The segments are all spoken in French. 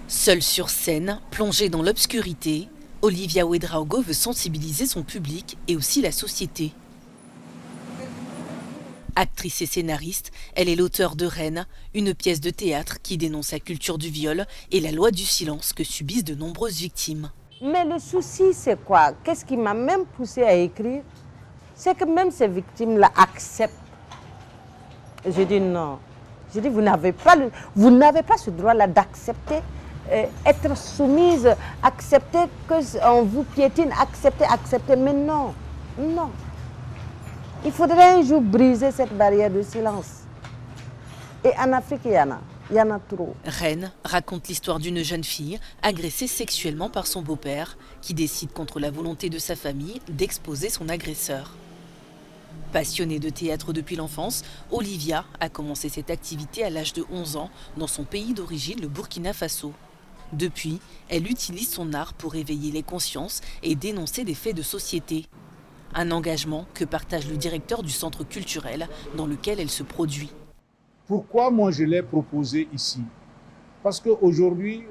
Seule sur scène, plongée dans l'obscurité, Olivia Ouédraogo veut sensibiliser son public et aussi la société. Actrice et scénariste, elle est l'auteure de Reine, une pièce de théâtre qui dénonce la culture du viol et la loi du silence que subissent de nombreuses victimes. Mais le souci, c'est quoi? Qu'est-ce qui m'a même poussé à écrire? C'est que même ces victimes-là acceptent. Je dis non. Je dis, vous n'avez pas ce droit-là d'accepter, être soumise, accepter qu'on vous piétine, accepter. Mais non, non. Il faudrait un jour briser cette barrière de silence. Et en Afrique, il y en a trop. Reine raconte l'histoire d'une jeune fille agressée sexuellement par son beau-père qui décide contre la volonté de sa famille d'exposer son agresseur. Passionnée de théâtre depuis l'enfance, Olivia a commencé cette activité à l'âge de 11 ans dans son pays d'origine, le Burkina Faso. Depuis, elle utilise son art pour éveiller les consciences et dénoncer des faits de société. Un engagement que partage le directeur du centre culturel dans lequel elle se produit. Pourquoi moi je l'ai proposé ici? Parce qu'aujourd'hui,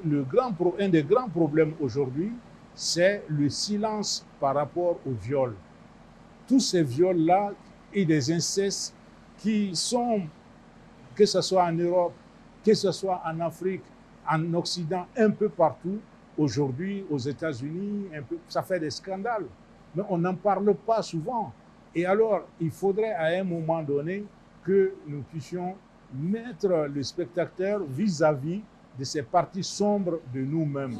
un des grands problèmes aujourd'hui, c'est le silence par rapport au viol. Tous ces viols-là et des incestes qui sont, que ce soit en Europe, que ce soit en Afrique, en Occident, un peu partout, aujourd'hui aux États-Unis, ça fait des scandales. Mais on n'en parle pas souvent. Et alors, il faudrait à un moment donné que nous puissions mettre le spectateur vis-à-vis de ces parties sombres de nous-mêmes.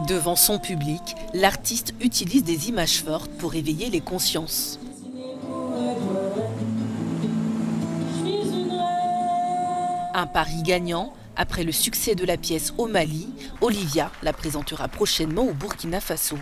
Devant son public, l'artiste utilise des images fortes pour éveiller les consciences. Un pari gagnant, après le succès de la pièce au Mali, Olivia la présentera prochainement au Burkina Faso.